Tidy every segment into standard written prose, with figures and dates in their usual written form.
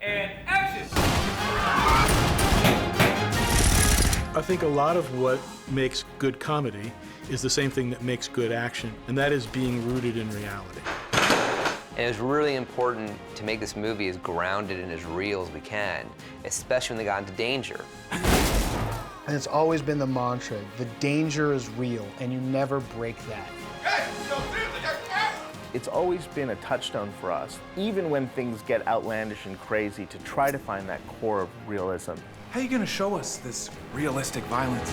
And action! I think a lot of what makes good comedy is the same thing that makes good action, and that is being rooted in reality. And it was really important to make this movie as grounded and as real as we can, especially when they got into danger. And it's always been the mantra, the danger is real, and you never break that. It's always been a touchstone for us, even when things get outlandish and crazy, to try to find that core of realism. How are you gonna show us this realistic violence?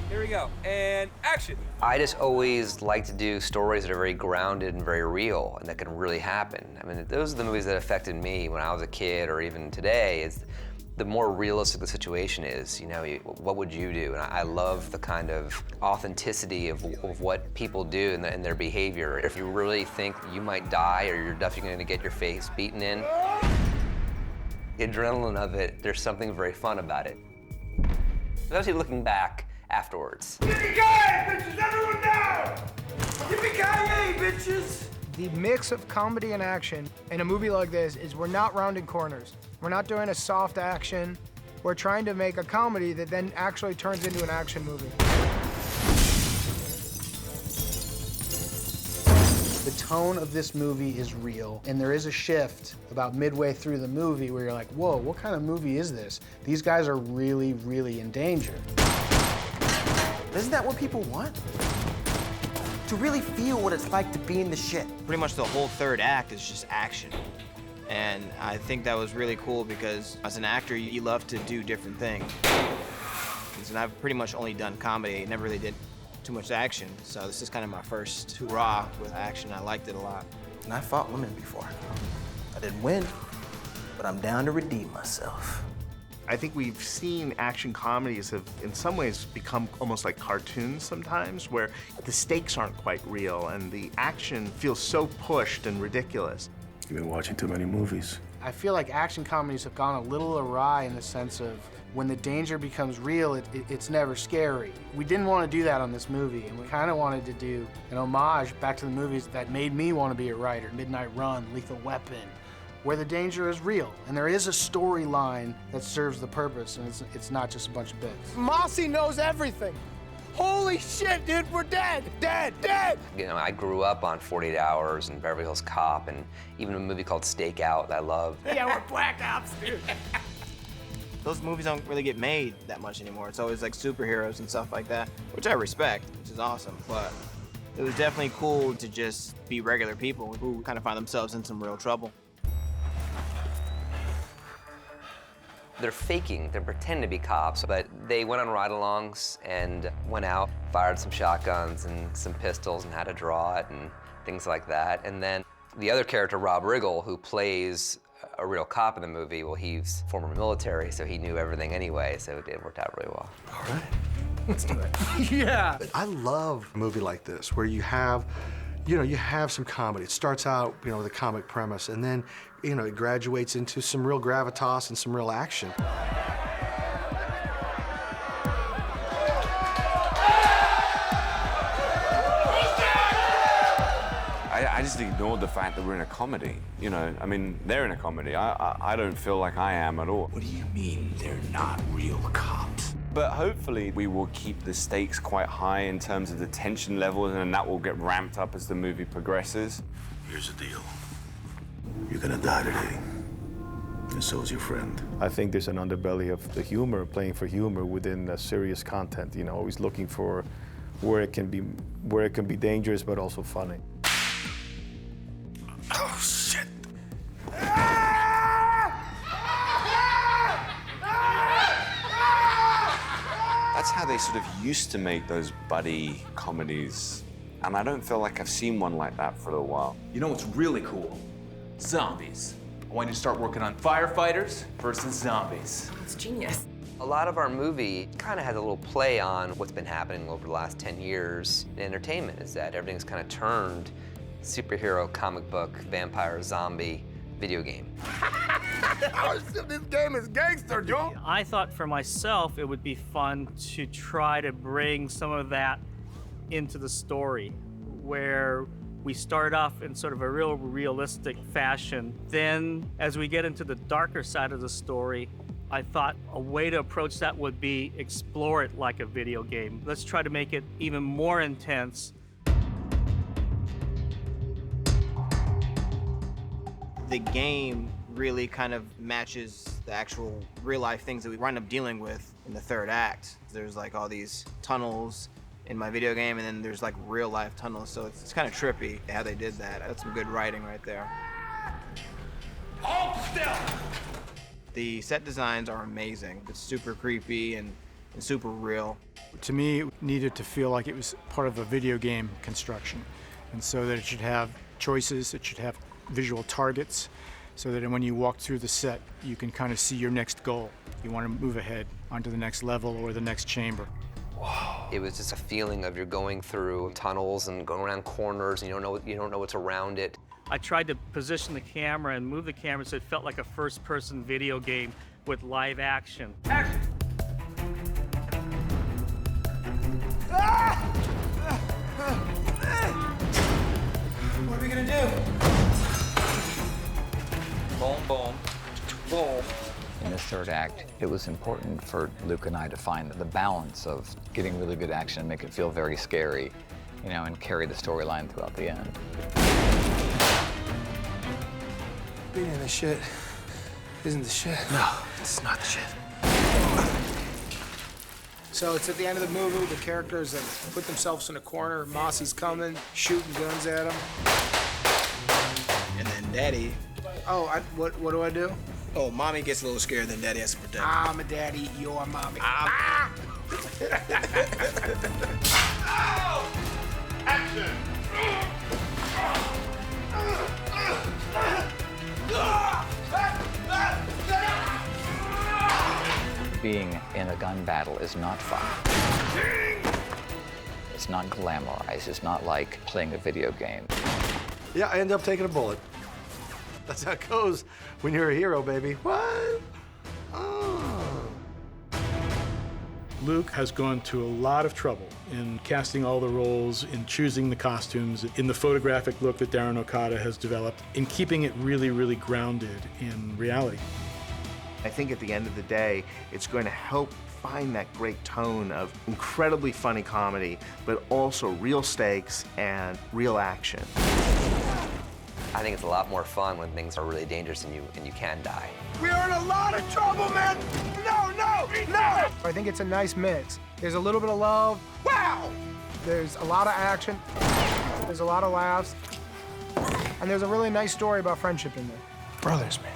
Here we go, and action! I just always like to do stories that are very grounded and very real and that can really happen. I mean, those are the movies that affected me when I was a kid or even today. Is the more realistic the situation is, you know, what would you do? And I love the kind of authenticity of what people do and their behavior. If you really think you might die or you're definitely gonna get your face beaten in, the adrenaline of it, there's something very fun about it. Especially looking back afterwards. Yippee-ki-yay, bitches! Everyone down! Yippee-ki-yay, bitches! The mix of comedy and action in a movie like this is we're not rounding corners. We're not doing a soft action. We're trying to make a comedy that then actually turns into an action movie. The tone of this movie is real, and there is a shift about midway through the movie where you're like, whoa, what kind of movie is this? These guys are really, really in danger. Isn't that what people want? To really feel what it's like to be in the shit. Pretty much the whole third act is just action. And I think that was really cool because as an actor, you love to do different things. And I've pretty much only done comedy. I never really did too much action. So this is kind of my first hurrah with action. I liked it a lot. And I fought women before. I didn't win, but I'm down to redeem myself. I think we've seen action comedies have, in some ways, become almost like cartoons sometimes, where the stakes aren't quite real and the action feels so pushed and ridiculous. You've been watching too many movies. I feel like action comedies have gone a little awry in the sense of when the danger becomes real, it's never scary. We didn't want to do that on this movie, and we kind of wanted to do an homage back to the movies that made me want to be a writer. Midnight Run, Lethal Weapon, where the danger is real. And there is a storyline that serves the purpose, and it's not just a bunch of bits. Mossy knows everything. Holy shit, dude, we're dead, dead, dead! You know, I grew up on 48 Hours and Beverly Hills Cop and even a movie called Stakeout that I love. Yeah, we're black ops, dude. Those movies don't really get made that much anymore. It's always like superheroes and stuff like that, which I respect, which is awesome. But it was definitely cool to just be regular people who kind of find themselves in some real trouble. They're faking, they're pretending to be cops, but they went on ride-alongs and went out, fired some shotguns and some pistols and how to draw it and things like that. And then the other character, Rob Riggle, who plays a real cop in the movie, well, he's former military, so he knew everything anyway, so it worked out really well. All right, let's do it. Yeah. I love a movie like this where you have some comedy. It starts out, with a comic premise, and then, it graduates into some real gravitas and some real action. I just ignored the fact that we're in a comedy. I mean, they're in a comedy. I don't feel like I am at all. What do you mean they're not real cops? But hopefully we will keep the stakes quite high in terms of the tension levels, and that will get ramped up as the movie progresses. Here's the deal. You're gonna die today, and so is your friend. I think there's an underbelly of the humor, playing for humor within serious content. Always looking for where it can be dangerous but also funny. Oh shit! That's how they sort of used to make those buddy comedies. And I don't feel like I've seen one like that for a while. You know what's really cool? Zombies. I want you to start working on firefighters versus zombies. It's genius. A lot of our movie kind of has a little play on what's been happening over the last 10 years in entertainment, is that everything's kind of turned superhero, comic book, vampire, zombie, video game. This game is gangster, Joe. I thought for myself it would be fun to try to bring some of that into the story, where we start off in sort of a real realistic fashion. Then, as we get into the darker side of the story, I thought a way to approach that would be explore it like a video game. Let's try to make it even more intense. The game really kind of matches the actual real-life things that we wind up dealing with in the third act. There's like all these tunnels in my video game, and then there's like real-life tunnels, so it's kind of trippy how they did that. That's some good writing right there. Hold still. The set designs are amazing. It's super creepy and super real. To me, it needed to feel like it was part of a video game construction, and so that it should have choices, it should have visual targets, so that when you walk through the set, you can kind of see your next goal. You want to move ahead onto the next level or the next chamber. It was just a feeling of you're going through tunnels and going around corners, and you don't know what's around it. I tried to position the camera and move the camera so it felt like a first-person video game with live action. Action. What are we gonna do? Boom, boom, boom. In the third act, it was important for Luke and I to find the balance of getting really good action and make it feel very scary, you know, and carry the storyline throughout the end. Being in the shit isn't the shit. No, it's not the shit. So it's at the end of the movie, the characters have put themselves in a corner, Mossy's coming, shooting guns at them. And then Daddy. Oh, what do I do? Oh, Mommy gets a little scared, then Daddy has to protect her. I'm a daddy, you're a mommy. Ah! Action. Being in a gun battle is not fun. It's not glamorized. It's not like playing a video game. Yeah, I end up taking a bullet. That's how it goes when you're a hero, baby. What? Oh. Luke has gone to a lot of trouble in casting all the roles, in choosing the costumes, in the photographic look that Darren Okada has developed, in keeping it really, really grounded in reality. I think at the end of the day, it's going to help find that great tone of incredibly funny comedy, but also real stakes and real action. I think it's a lot more fun when things are really dangerous and you can die. We are in a lot of trouble, man. No, no, no. I think it's a nice mix. There's a little bit of love. Wow. There's a lot of action. There's a lot of laughs. And there's a really nice story about friendship in there. Brothers, man.